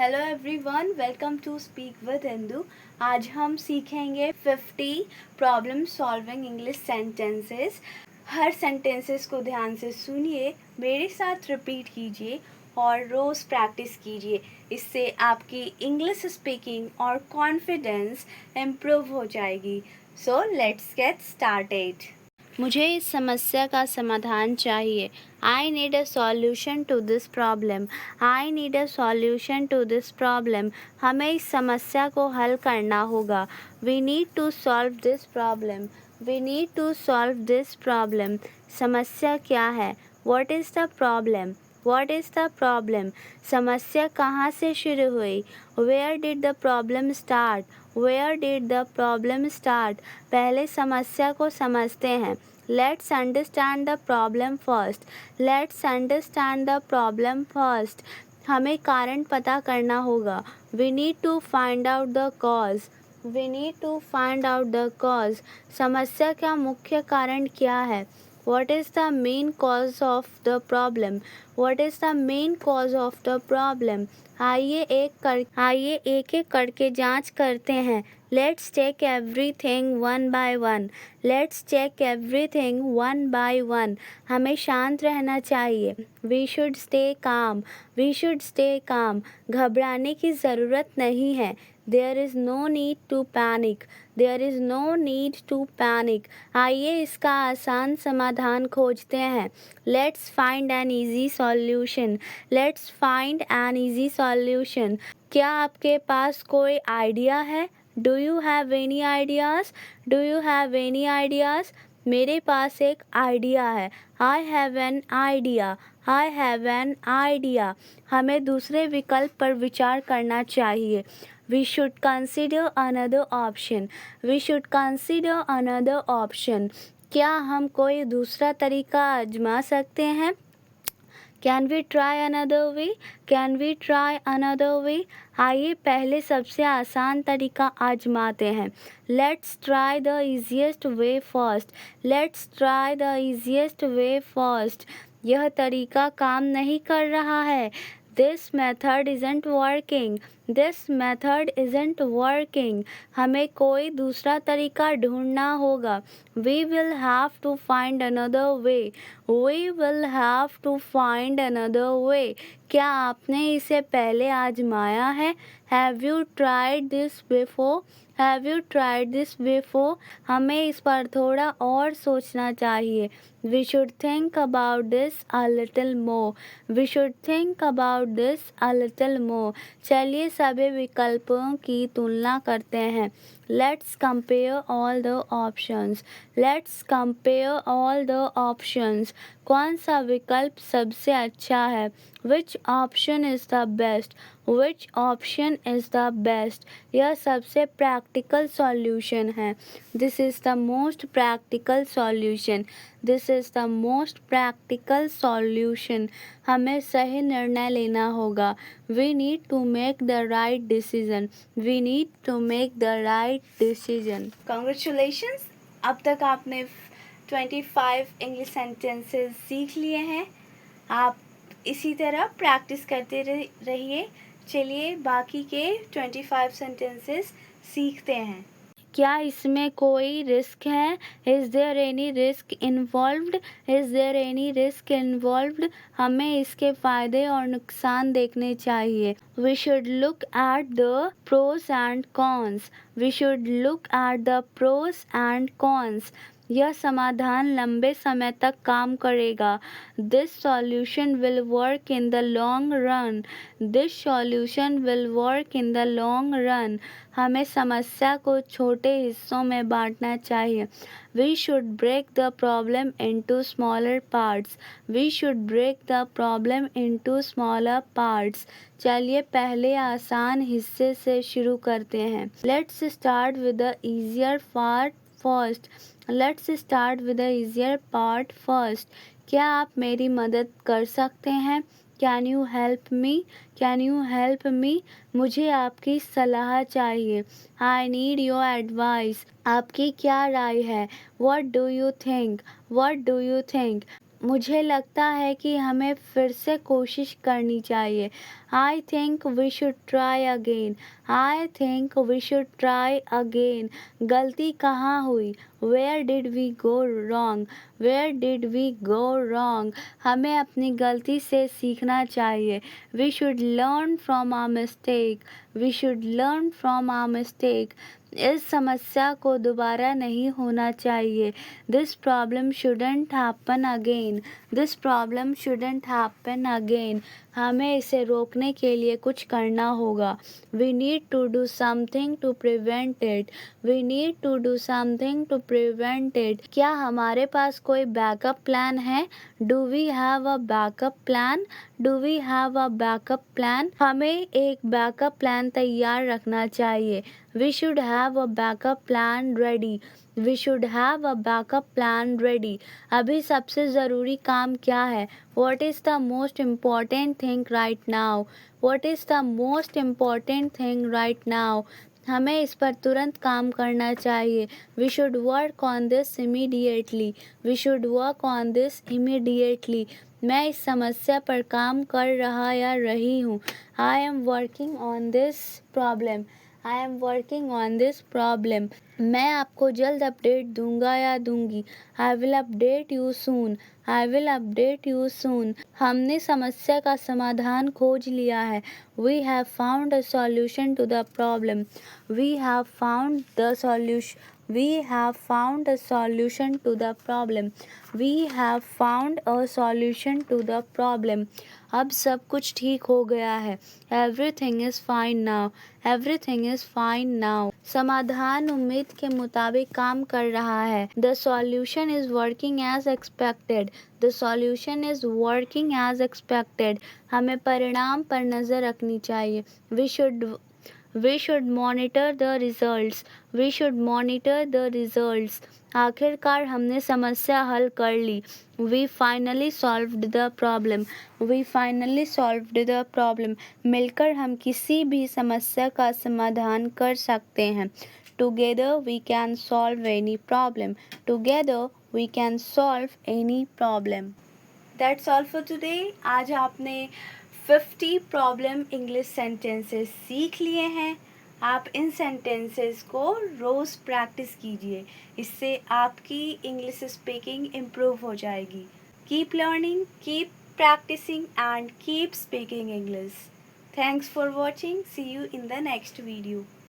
Hello everyone, welcome to speak with Indu. आज हम सीखेंगे 50 प्रॉब्लम सॉल्विंग इंग्लिश सेंटेंसेस। हर सेंटेंसेस को ध्यान से सुनिए, मेरे साथ रिपीट कीजिए और रोज़ प्रैक्टिस कीजिए। इससे आपकी इंग्लिश स्पीकिंग और कॉन्फिडेंस इम्प्रूव हो जाएगी। So let's get started. मुझे इस समस्या का समाधान चाहिए। I need a solution to this problem. I need a solution to this problem. हमें इस समस्या को हल करना होगा। We need to solve this problem. We need to solve this problem. समस्या क्या है? What is the problem? What is the problem? समस्या कहाँ से शुरू हुई? Where did the problem start? Where did the problem start? पहले समस्या को समझते हैं। Let's understand the problem first. Let's understand the problem first. हमें कारण पता करना होगा। We need to find out the cause. We need to find out the cause. समस्या का मुख्य कारण क्या है? What is the main cause of the problem? What is the main cause of the problem? आइए एक एक करके जांच करते हैं। Let's check everything one by one. Let's check everything one by one. हमें शांत रहना चाहिए। We should stay calm. We should stay calm. घबराने की ज़रूरत नहीं है। There is no need to panic. There is no need to panic. आइए इसका आसान समाधान खोजते हैं। Let's find an easy solution. Let's find an easy solution. क्या आपके पास कोई आइडिया है? Do you have any ideas? Do you have any ideas? मेरे पास एक आइडिया है। I have an idea. I have an idea. हमें दूसरे विकल्प पर विचार करना चाहिए। We should consider another option. We should consider another option. क्या हम कोई दूसरा तरीका आजमा सकते हैं? Can we try another way? Can we try another way? आइए पहले सबसे आसान तरीका आजमाते हैं। Let's try the easiest way first. Let's try the easiest way first. यह तरीका काम नहीं कर रहा है। This method isn't working. This method isn't working. हमें कोई दूसरा तरीका ढूंढना होगा। We will have to find another way. We will have to find another way. क्या आपने इसे पहले आजमाया है? Have you tried this before? Have you tried this before? हमें इस पर थोड़ा और सोचना चाहिए। We should think about this a little more. We should think about this a little more. चलिए सभी विकल्पों की तुलना करते हैं। Let's compare all the options. Let's compare all the options. कौन सा विकल्प सबसे अच्छा है? Which option is the best? Which option is the best? यह सबसे practical solution है। This is the most practical solution. This is the most practical solution. हमें सही निर्णय लेना होगा। We need to make the right decision. We need to make the right decision. Congratulations! अब तक आपने 25 इंग्लिश सेंटेंसेस सीख लिए हैं। आप इसी तरह प्रैक्टिस करते रहिए। चलिए बाकी के 25 सेंटेंसेस सीखते हैं। क्या इसमें कोई रिस्क है? Is there any risk involved? Is there any risk involved? हमें इसके फायदे और नुकसान देखने चाहिए। We should look at the pros and cons. We should look at the pros and cons. यह समाधान लंबे समय तक काम करेगा। This solution will work in the long run. This solution will work in the long run. हमें समस्या को छोटे हिस्सों में बांटना चाहिए। We should break the problem into smaller parts. We should break the problem into smaller parts. चलिए पहले आसान हिस्से से शुरू करते हैं। Let's start with the easier part first. Let's start with the easier part first. क्या आप मेरी मदद कर सकते हैं? Can you help me? Can you help me? मुझे आपकी सलाह चाहिए। I need your advice. आपकी क्या राय है? What do you think? What do you think? मुझे लगता है कि हमें फिर से कोशिश करनी चाहिए। I think we should try again. I think we should try again. गलती कहाँ हुई? Where did we go wrong? Where did we go wrong? हमें अपनी गलती से सीखना चाहिए। We should learn from our mistake. We should learn from our mistake. इस समस्या को दोबारा नहीं होना चाहिए। This problem shouldn't happen again. This problem shouldn't happen again. हमें इसे रोकने के लिए कुछ करना होगा। We need to do something to prevent it. We need to do something to prevent it. क्या हमारे पास कोई बैकअप प्लान है? Do we have a backup plan? Do we have a backup plan? हमें एक बैकअप प्लान तैयार रखना चाहिए। We should have a backup plan ready. We should have a backup plan ready. अभी सबसे ज़रूरी काम क्या है? What is the most important thing right now? What is the most important thing right now? हमें इस पर तुरंत काम करना चाहिए। We should work on this immediately. We should work on this immediately. मैं इस समस्या पर काम कर रहा या रही हूँ। I am working on this problem. I am working on this problem. मैं आपको जल्द अपडेट दूंगा या दूंगी। I will update you soon. I will update you soon. हमने समस्या का समाधान खोज लिया है। We have found a solution to the problem. We have found the solution. We have found a solution to the problem. We have found a solution to the problem. अब सब कुछ ठीक हो गया है। Everything is fine now. Everything is fine now. समाधान उम्मीद के मुताबिक काम कर रहा है। The solution is working as expected. The solution is working as expected. हमें परिणाम पर नज़र रखनी चाहिए। We should monitor the results. We should monitor the results. आखिरकार हमने समस्या हल कर ली। We finally solved the problem. We finally solved the problem. मिलकर हम किसी भी समस्या का समाधान कर सकते हैं। Together we can solve any problem. Together we can solve any problem. That's all for today. आज आपने 50 प्रॉब्लम इंग्लिश सेंटेंसेस सीख लिए हैं। आप इन सेंटेंसेस को रोज़ प्रैक्टिस कीजिए। इससे आपकी इंग्लिश स्पीकिंग इम्प्रूव हो जाएगी। Keep learning, keep practicing and keep speaking English. Thanks for watching. See you in the next video.